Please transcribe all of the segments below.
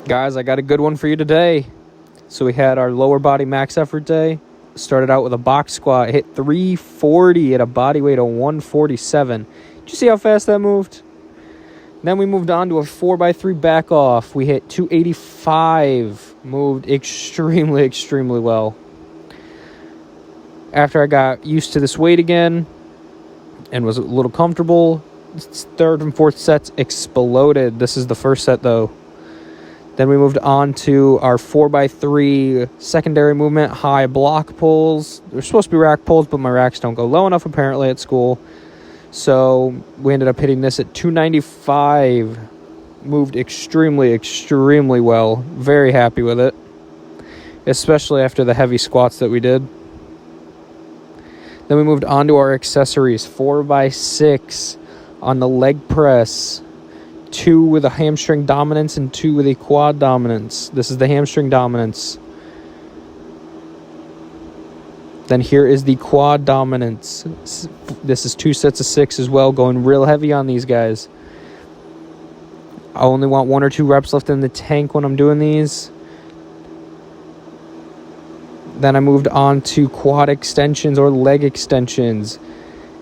Guys, I got a good one for you today. So we had our lower body max effort day. Started out with a box squat, hit 340 at a body weight of 147. Did you see how fast that moved? Then we moved on to a 4x3 back off. We hit 285. Moved extremely, extremely well. After I got used to this weight again and was a little comfortable, third and fourth sets exploded. This is the first set though. Then we moved on to our 4x3 secondary movement, high block pulls. They're supposed to be rack pulls, but my racks don't go low enough apparently at school. So we ended up hitting this at 295. Moved extremely, extremely well. Very happy with it, especially after the heavy squats that we did. Then we moved on to our accessories, 4x6 on the leg press. 2 with a hamstring dominance and 2 with a quad dominance. This is the hamstring dominance. Then here is the quad dominance. This is 2 sets of 6 as well, going real heavy on these guys. I only want 1 or 2 reps left in the tank when I'm doing these. Then I moved on to quad extensions or leg extensions.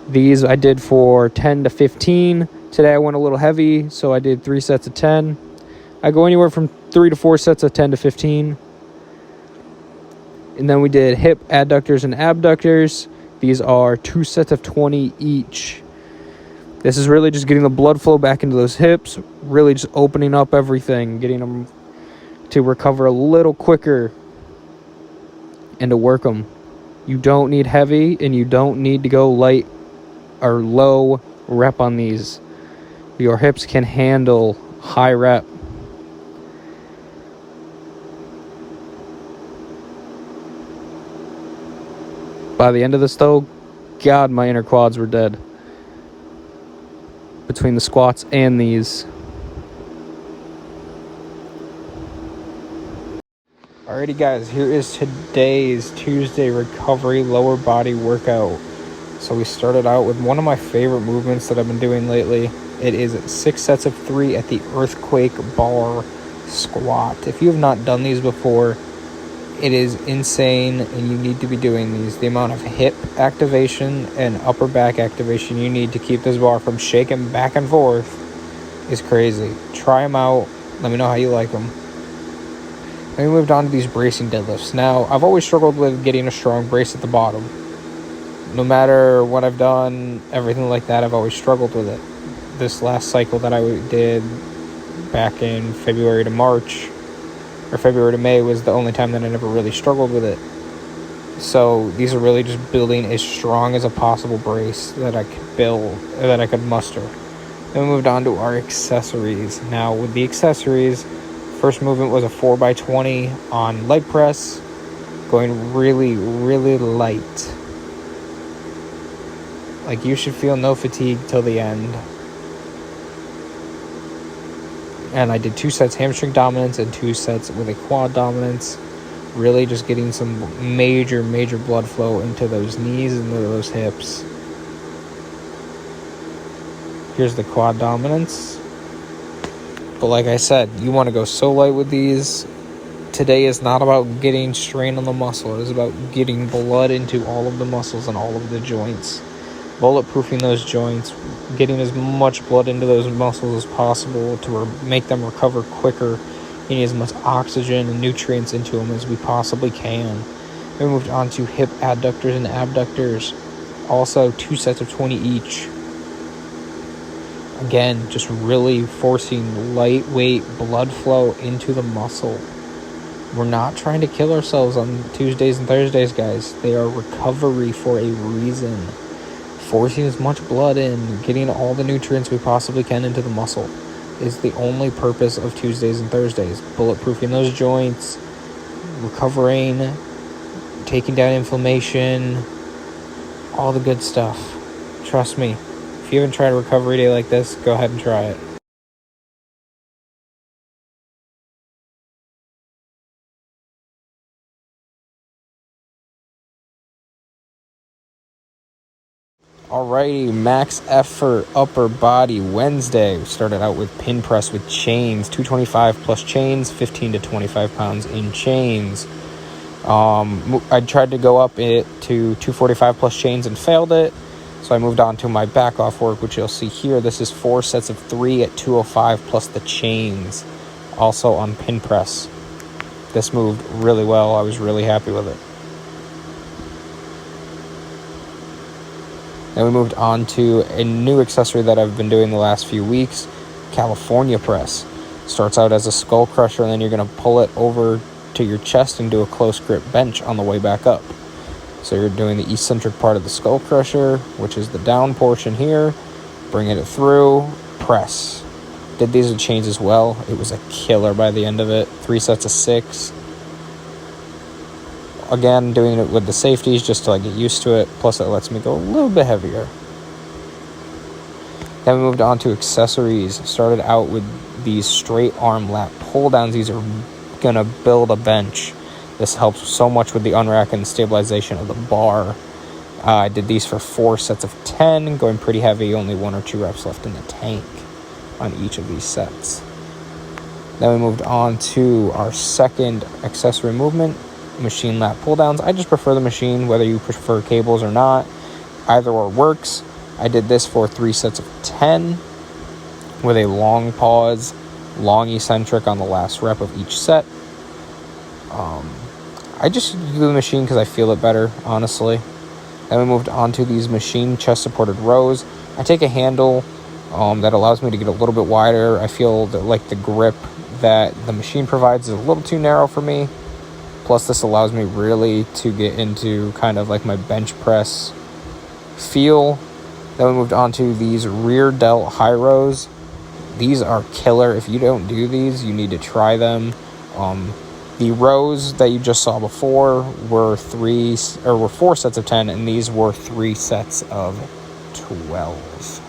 These I did for 10 to 15. Today I went a little heavy, so I did 3 sets of 10. I go anywhere from 3 to 4 sets of 10 to 15. And then we did hip adductors and abductors. These are 2 sets of 20 each. This is really just getting the blood flow back into those hips, really just opening up everything, getting them to recover a little quicker and to work them. You don't need heavy and you don't need to go light or low rep on these. Your hips can handle high rep. By the end of this though, God, my inner quads were dead. Between the squats and these. Alrighty guys, here is today's Tuesday recovery lower body workout. So we started out with one of my favorite movements that I've been doing lately. It is 6 sets of 3 at the earthquake bar squat. If you have not done these before, it is insane and you need to be doing these. The amount of hip activation and upper back activation you need to keep this bar from shaking back and forth is crazy. Try them out. Let me know how you like them. Then we moved on to these bracing deadlifts. Now, I've always struggled with getting a strong brace at the bottom. No matter what I've done, everything like that, I've always struggled with it. This last cycle that I did back in February to March, or February to May, was the only time that I never really struggled with it. So these are really just building as strong as a possible brace that I could build, or that I could muster. Then we moved on to our accessories. Now with the accessories, first movement was a 4x20 on leg press, going really, really light. Like you should feel no fatigue till the end. And I did 2 sets hamstring dominance and 2 sets with a quad dominance. Really just getting some major, major blood flow into those knees and those hips. Here's the quad dominance. But like I said, you want to go so light with these. Today is not about getting strain on the muscle. It is about getting blood into all of the muscles and all of the joints. Bulletproofing those joints, getting as much blood into those muscles as possible to make them recover quicker, getting as much oxygen and nutrients into them as we possibly can. Then we moved on to hip adductors and abductors, also 2 sets of 20 each. Again, just really forcing lightweight blood flow into the muscle. We're not trying to kill ourselves on Tuesdays and Thursdays, guys. They are recovery for a reason. Forcing as much blood in, getting all the nutrients we possibly can into the muscle is the only purpose of Tuesdays and Thursdays. Bulletproofing those joints, recovering, taking down inflammation, all the good stuff. Trust me, if you haven't tried a recovery day like this, go ahead and try it. Alrighty, max effort upper body Wednesday. We started out with pin press with chains, 225 plus chains, 15 to 25 pounds in chains. I tried to go up it to 245 plus chains and failed it. So I moved on to my back off work, which you'll see here. This is 4 sets of 3 at 205 plus the chains, also on pin press. This moved really well. I was really happy with it. Then we moved on to a new accessory that I've been doing the last few weeks, California press. Starts out as a skull crusher, and then you're going to pull it over to your chest and do a close grip bench on the way back up. So you're doing the eccentric part of the skull crusher, which is the down portion here, bringing it through, press. Did these with chains as well. It was a killer by the end of it. 3 sets of 6. Again, doing it with the safeties just to get used to it. Plus, it lets me go a little bit heavier. Then we moved on to accessories. Started out with these straight arm lat pull downs. These are going to build a bench. This helps so much with the unrack and stabilization of the bar. I did these for 4 sets of 10, going pretty heavy, only 1 or 2 reps left in the tank on each of these sets. Then we moved on to our second accessory movement, machine lat pull downs. I just prefer the machine, whether you prefer cables or not. Either or works. I did this for 3 sets of 10 with a long pause, long eccentric on the last rep of each set. I just do the machine because I feel it better, honestly. Then we moved on to these machine chest supported rows. I take a handle that allows me to get a little bit wider. I feel that the grip that the machine provides is a little too narrow for me. Plus, this allows me really to get into kind of my bench press feel. Then we moved on to these rear delt high rows. These are killer. If you don't do these, you need to try them. The rows that you just saw before were 4 sets of 10, and these were 3 sets of 12.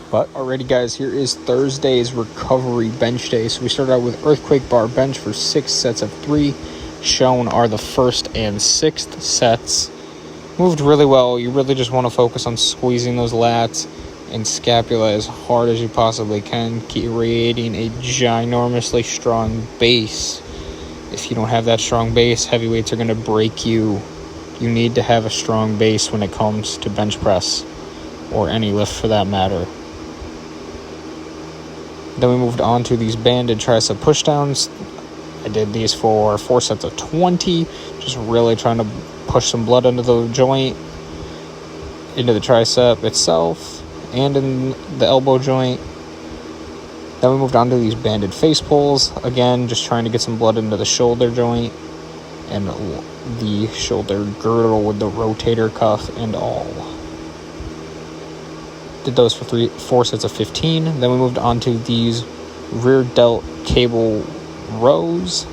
But alrighty, guys, here is Thursday's recovery bench day. So we started out with earthquake bar bench for 6 sets of 3. Shown are the 1st and 6th sets. Moved really well. You really just want to focus on squeezing those lats and scapula as hard as you possibly can, creating a ginormously strong base. If you don't have that strong base, heavyweights are going to break you. You need to have a strong base when it comes to bench press, or any lift for that matter. Then we moved on to these banded tricep pushdowns. I did these for 4 sets of 20, just really trying to push some blood into the joint, into the tricep itself, and in the elbow joint. Then we moved on to these banded face pulls. Again, just trying to get some blood into the shoulder joint and the shoulder girdle with the rotator cuff and all. Did those for 4 sets of 15. Then we moved on to these rear delt cable rows.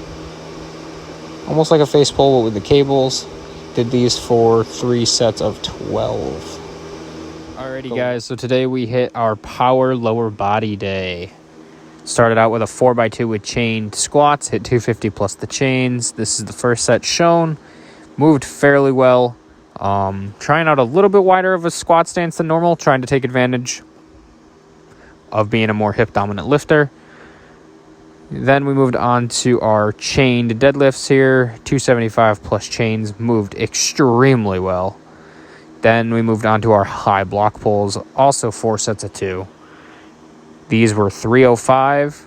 Almost like a face pull, but with the cables. Did these for 3 sets of 12. Alrighty, guys, so today we hit our power lower body day. Started out with a 4x2 with chained squats, hit 250 plus the chains. This is the first set shown. Moved fairly well. Trying out a little bit wider of a squat stance than normal, trying to take advantage of being a more hip dominant lifter. Then we moved on to our chained deadlifts here, 275 plus chains, moved extremely well. Then we moved on to our high block pulls, also 4 sets of 2. These were 305,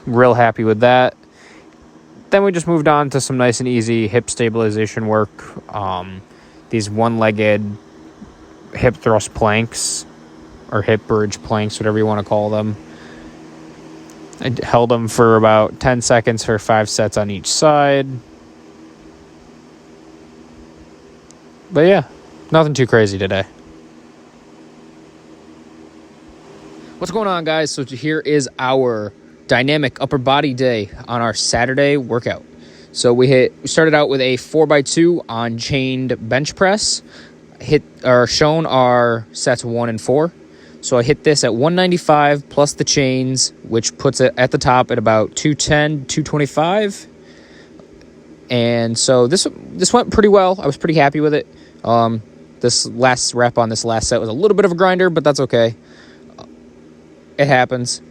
real happy with that. Then we just moved on to some nice and easy hip stabilization work. These one-legged hip thrust planks, or hip bridge planks, whatever you want to call them. I held them for about 10 seconds for 5 sets on each side. But yeah, nothing too crazy today. What's going on, guys? So here is our dynamic upper body day on our Saturday workout. So we started out with a 4x2 on chained bench press. Shown are sets 1 and 4. So I hit this at 195 plus the chains, which puts it at the top at about 210, 225. And so this went pretty well. I was pretty happy with it. This last rep on this last set was a little bit of a grinder, but that's okay. It happens.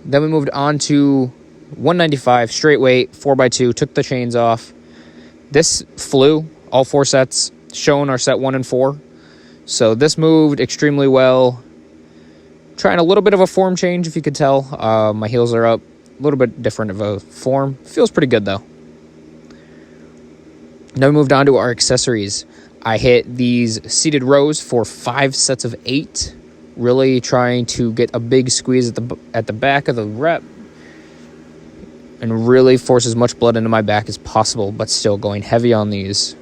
Then we moved on to 195, straight weight, 4x2, took the chains off. This flew, all 4 sets, shown are set 1 and 4. So this moved extremely well. Trying a little bit of a form change, if you could tell. My heels are up, a little bit different of a form. Feels pretty good, though. Then we moved on to our accessories. I hit these seated rows for 5 sets of 8. Really trying to get a big squeeze at the back of the rep and really force as much blood into my back as possible, but still going heavy on these.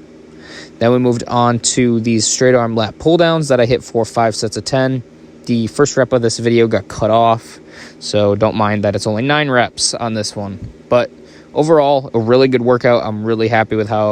Then we moved on to these straight arm lat pull downs that I hit for 5 sets of 10. The first rep of this video got cut off, so don't mind that it's only 9 reps on this one. But overall, a really good workout. I'm really happy with how